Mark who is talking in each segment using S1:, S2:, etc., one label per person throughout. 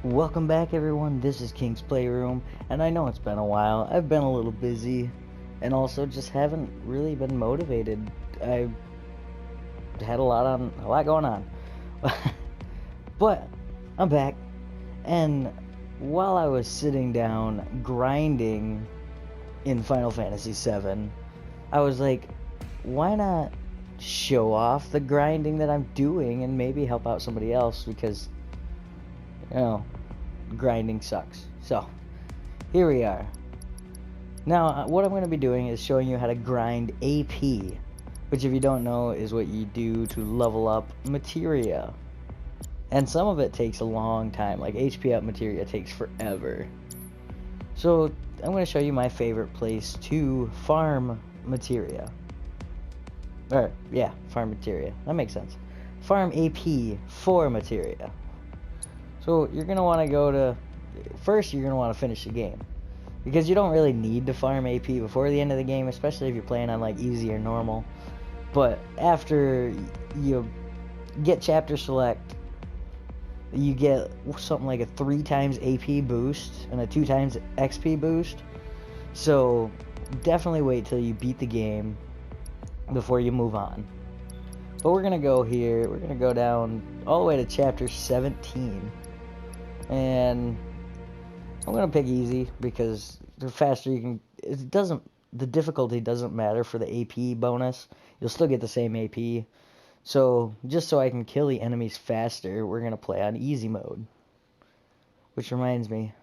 S1: Welcome back everyone, this is King's Playroom, and I know it's been a while. I've been a little busy, and also just haven't really been motivated. I had a lot going on. But I'm back, and while I was sitting down grinding in Final Fantasy VII, I was like, why not show off the grinding that I'm doing and maybe help out somebody else, because grinding sucks. So, here we are. Now, what I'm going to be doing is showing you how to grind AP, which if you don't know is what you do to level up materia. And some of it takes a long time, like HP up materia takes forever. So, I'm going to show you my favorite place to farm materia. Farm materia. That makes sense. Farm AP for materia. So you're going to want to go to, first you're going to want to finish the game, because you don't really need to farm AP before the end of the game, especially if you're playing on like easy or normal. But after you get chapter select, you get something like a 3 times AP boost and a 2 times XP boost. So definitely wait till you beat the game before you move on. But we're going to go here, we're going to go down all the way to chapter 17. And I'm gonna pick easy because the faster you can, the difficulty doesn't matter for the AP bonus. You'll still get the same AP. So just so I can kill the enemies faster, we're gonna play on easy mode. Which reminds me,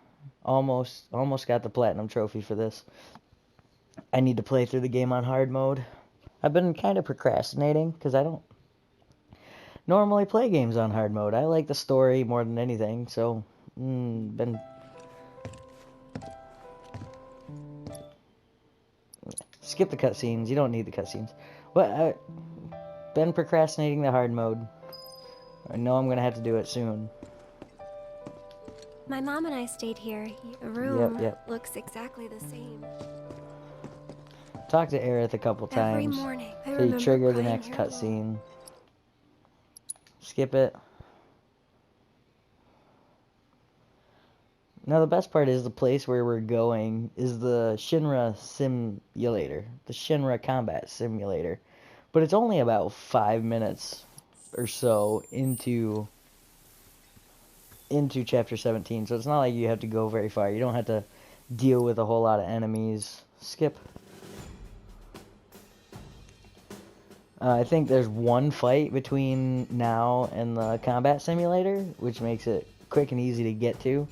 S1: almost got the platinum trophy for this. I need to play through the game on hard mode. I've been kind of procrastinating because I don't normally play games on hard mode. I like the story more than anything, so skip the cutscenes. You don't need the cutscenes. But I've been procrastinating the hard mode. I know I'm gonna have to do it soon.
S2: My mom and I stayed here. The room
S1: Yep.
S2: looks exactly the same.
S1: Talk to Aerith a couple times.
S2: Every morning, I
S1: so you trigger the
S2: crying
S1: next
S2: here alone.
S1: cutscene. Skip it. Now the best part is the place where we're going is the Shinra Simulator, the Shinra Combat Simulator, but it's only about 5 minutes or so into chapter 17, so it's not like you have to go very far. You don't have to deal with a whole lot of enemies. Skip. I think there's one fight between now and the Combat Simulator, which makes it quick and easy to get to.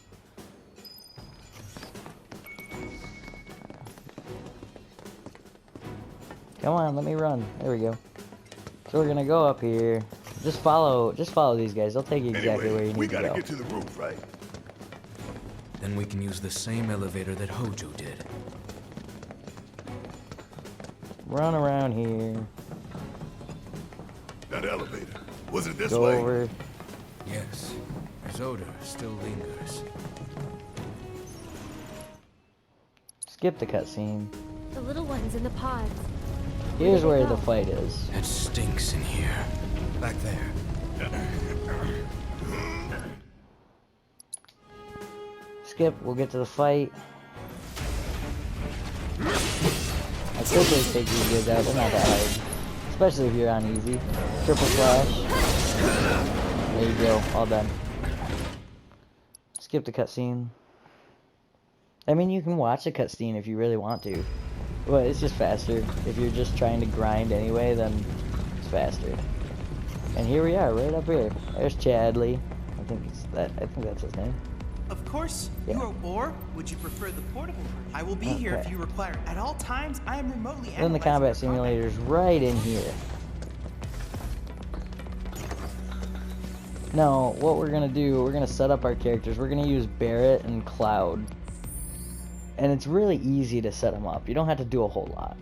S1: Come on, let me run. There we go. So we're gonna go up here. Just follow these guys. They'll take you exactly where you need to go.
S3: We gotta get to the roof, right?
S4: Then we can use the same elevator that Hojo did.
S1: Run around here.
S3: That elevator. Was it this
S1: Go
S3: way?
S1: over.
S4: Yes, his odor still lingers.
S1: Skip the cutscene.
S2: The little ones in the pods.
S1: Here's where the fight is.
S4: It stinks in here. Back there.
S1: Skip. We'll get to the fight. I quickly take these guys out. They're not that hard, especially if you're on easy. Triple slash. There you go. All done. Skip the cutscene. I mean, you can watch the cutscene if you really want to. But it's just faster. If you're just trying to grind anyway, then it's faster. And here we are, right up here. There's Chadley. I think that's his name.
S5: Of course,
S1: Yeah.
S5: or would you prefer the portable version? I will be here if
S1: Okay.
S5: you require. At all times, I am remotely
S1: Then the
S5: analyzing
S1: combat
S5: your
S1: simulator's right in here. Now, what we're gonna do, we're gonna set up our characters. We're gonna use Barret and Cloud. And it's really easy to set them up. You don't have to do a whole lot.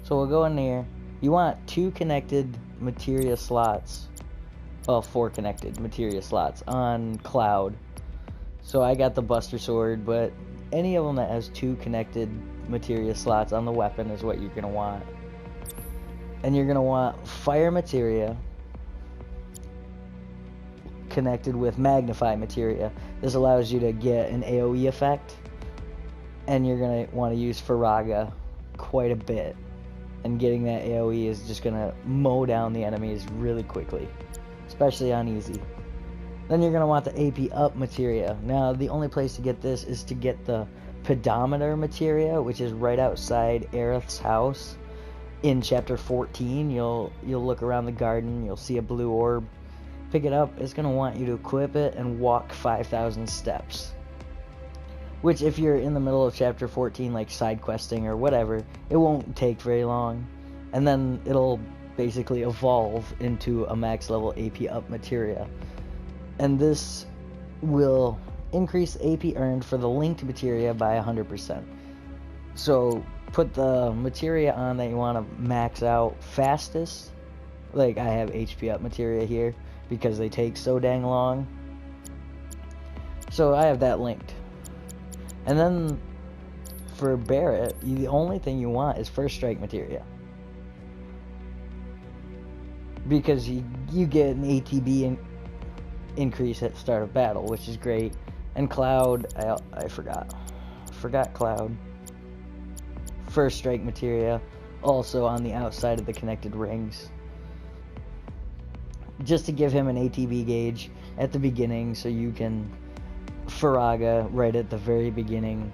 S1: So we'll go in there. You want 2 connected materia slots. Well, 4 connected materia slots on Cloud. So I got the Buster Sword, but any of them that has 2 connected materia slots on the weapon is what you're going to want. And you're going to want fire materia, connected with Magnify materia. This allows you to get an AoE effect, and you're going to want to use Faraga quite a bit. And getting that AoE is just going to mow down the enemies really quickly, especially on easy. Then you're going to want the AP up materia. Now, the only place to get this is to get the pedometer materia, which is right outside Aerith's house. In chapter 14, you'll look around the garden, you'll see a blue orb. Pick it up. It's going to want you to equip it and walk 5,000 steps. Which, if you're in the middle of chapter 14, like side questing or whatever, it won't take very long. And then it'll basically evolve into a max level AP up materia. And this will increase AP earned for the linked materia by 100%. So put the materia on that you want to max out fastest. Like I have HP up materia here because they take so dang long. So I have that linked. And then for Barret, the only thing you want is first strike materia. Because you get an ATB increase at the start of battle, which is great. And Cloud, I forgot Cloud. First strike materia, also on the outside of the connected rings. Just to give him an ATB gauge at the beginning, so you can Faraga right at the very beginning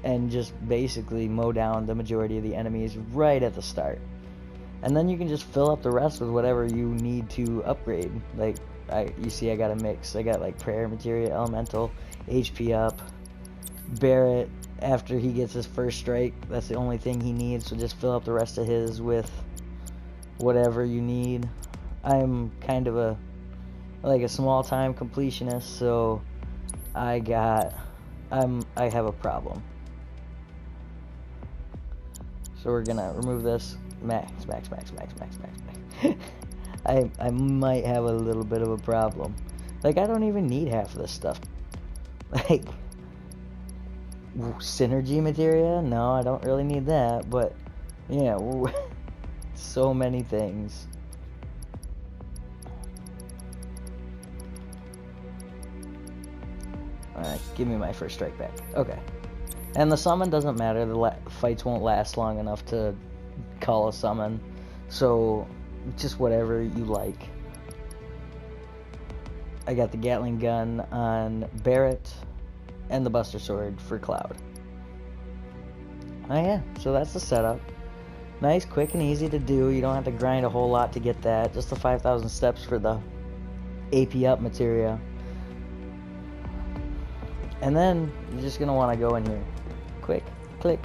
S1: and just basically mow down the majority of the enemies right at the start. And then you can just fill up the rest with whatever you need to upgrade. Like you see I got a mix. I got like prayer materia, elemental, HP up. Barret, after he gets his first strike, that's the only thing he needs, so just fill up the rest of his with whatever you need. I'm kind of a small time completionist, so I have a problem. So we're gonna remove this. Max. I might have a little bit of a problem. Like, I don't even need half of this stuff. Like, synergy materia? No, I don't really need that, but, yeah, so many things. Alright, give me my first strike back. Okay. And the summon doesn't matter. The fights won't last long enough to call a summon. So, just whatever you like. I got the Gatling gun on Barret and the Buster Sword for Cloud. Oh yeah, so that's the setup. Nice, quick, and easy to do. You don't have to grind a whole lot to get that. Just the 5,000 steps for the AP up materia. And then you're just going to want to go in here. Quick, click.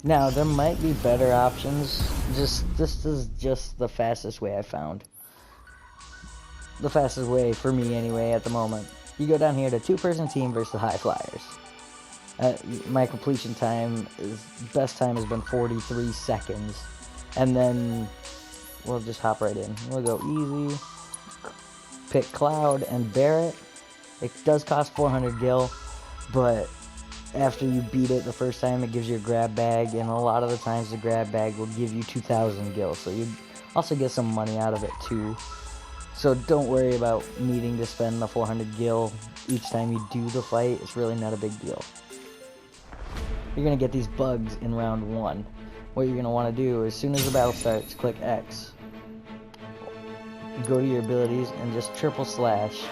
S1: Now, there might be better options. This is just the fastest way I found. The fastest way for me anyway at the moment. You go down here to 2-person team versus the High Flyers. My completion time best time has been 43 seconds. And then we'll just hop right in. We'll go easy. Pick Cloud and Barret. It does cost 400 gil, but after you beat it the first time, it gives you a grab bag, and a lot of the times the grab bag will give you 2,000 gil, so you also get some money out of it too. So don't worry about needing to spend the 400 gil each time you do the fight. It's really not a big deal. You're going to get these bugs in round 1. What you're going to want to do, as soon as the battle starts, click X. Go to your abilities and just triple slash.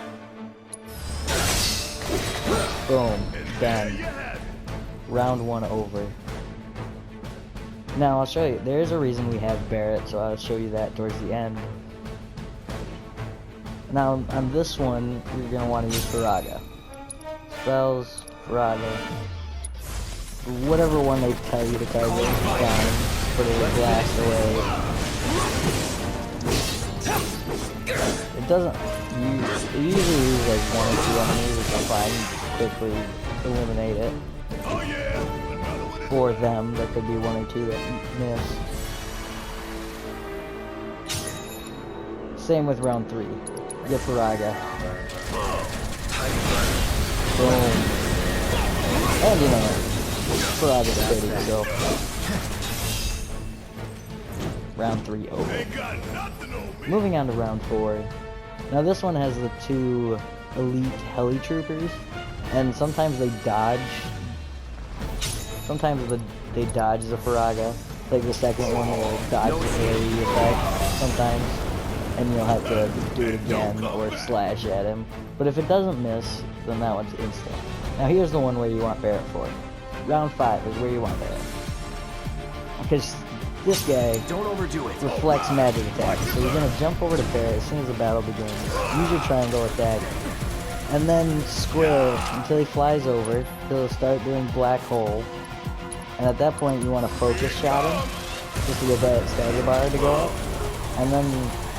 S1: Boom. Done. Round 1 over. Now I'll show you. There is a reason we have Barret, so I'll show you that towards the end. Now on this one, you're going to want to use Faraga. Spells, Faraga. Whatever one they tell you to target is fine. Put it with blast away. It doesn't use, it usually uses like 1 or 2 enemies, which is fine. Quickly eliminate it.
S3: Oh yeah!
S1: For them, there could be 1 or 2 that miss. Same with round 3. Get Faraga. Boom. And you know, Faraga's pretty, so. round 3 over.
S3: Ain't got nothing on me.
S1: Moving on to round 4. Now this one has the 2 elite heli troopers, and sometimes they dodge. Sometimes they dodge the Faraga, like the second one will dodge the AoE effect sometimes, and you'll have to do it again or slash at him. But if it doesn't miss, then that one's instant. Now here's the one where you want Barret for. Round 5 is where you want Barret. Because this guy
S5: Don't overdo it.
S1: reflects magic attacks. So you're going to jump over to Barret as soon as the battle begins. Use your triangle attack. And then square until he flies over. He'll start doing black hole. And at that point you want to focus shot him. Just to get that stagger bar to go up. And then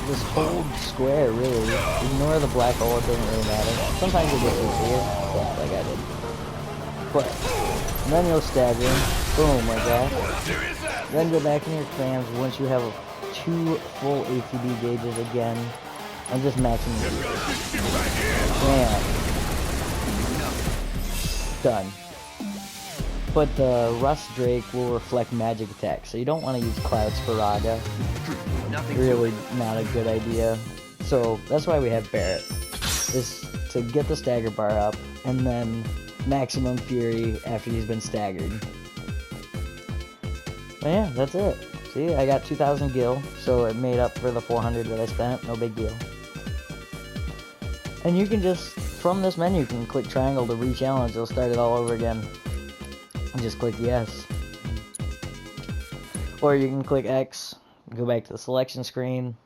S1: just hold square, really. Ignore the black hole, it doesn't really matter. Sometimes it gets easier, like I did. But, and then you'll stagger him. Boom, like that. Then go back in your commands once you have 2 full ATB gauges again. And just maximum gauges. Bam. Done. But the Rust Drake will reflect magic attacks, so you don't want to use Cloud Spiraga. Really not a good idea. So that's why we have Barret, is to get the stagger bar up, and then maximum fury after he's been staggered. But yeah, that's it. See, I got 2,000 gil, so it made up for the 400 that I spent, no big deal. And you can just, from this menu, you can click triangle to re-challenge, it'll start it all over again. And just click yes. Or you can click X, go back to the selection screen.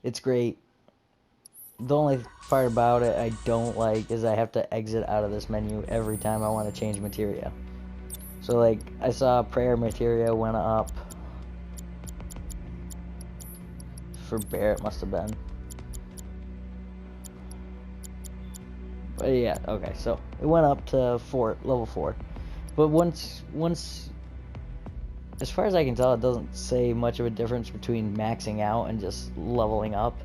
S1: It's great. The only part about it I don't like is I have to exit out of this menu every time I want to change materia. So like, I saw prayer materia went up. For Barret must have been. But yeah, okay, so it went up to level 4. But once, as far as I can tell, it doesn't say much of a difference between maxing out and just leveling up.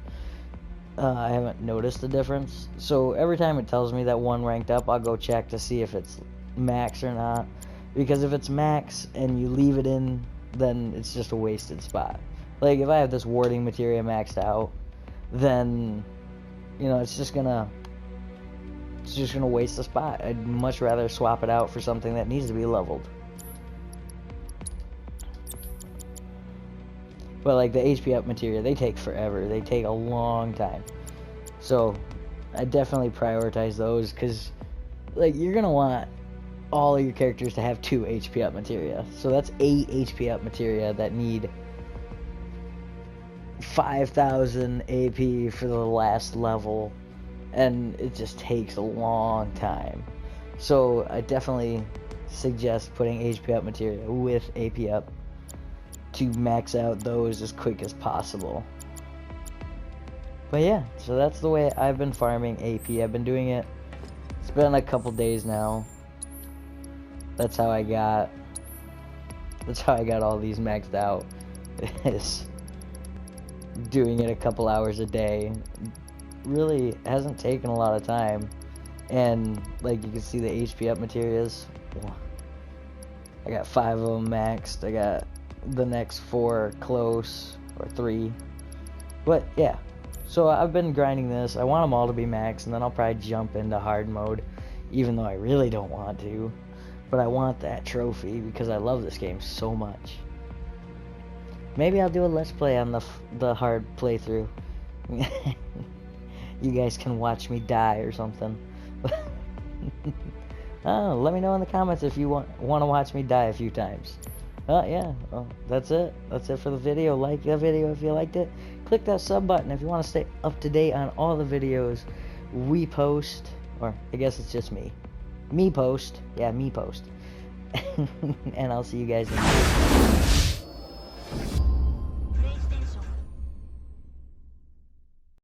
S1: I haven't noticed a difference. So every time it tells me that one ranked up, I'll go check to see if it's max or not. Because if it's max and you leave it in, then it's just a wasted spot. Like if I have this warding materia maxed out, then, you know, it's just gonna waste a spot. I'd much rather swap it out for something that needs to be leveled. But like the HP up materia, they take forever. They take a long time. So I definitely prioritize those, because like you're gonna want all of your characters to have 2 HP up materia. So that's 8 HP up materia that need 5,000 AP for the last level. And it just takes a long time. So I definitely suggest putting HP up materia with AP up to max out those as quick as possible. But yeah, so that's the way I've been farming AP. I've been doing it, it's been a couple days now. That's how I got all these maxed out, is doing it a couple hours a day. Really hasn't taken a lot of time, and like you can see the HP up materials, I got 5 of them maxed. I got the next 4 close, or 3, but yeah, so I've been grinding this. I want them all to be maxed, and then I'll probably jump into hard mode, even though I really don't want to, but I want that trophy because I love this game so much. Maybe I'll do a let's play on the hard playthrough. You guys can watch me die or something. Oh, let me know in the comments if you want to watch me die a few times. Yeah, well, that's it. That's it for the video. Like the video if you liked it. Click that sub button if you want to stay up to date on all the videos we post. Or, I guess it's just me. Me post. Yeah, me post. And I'll see you guys in the next video.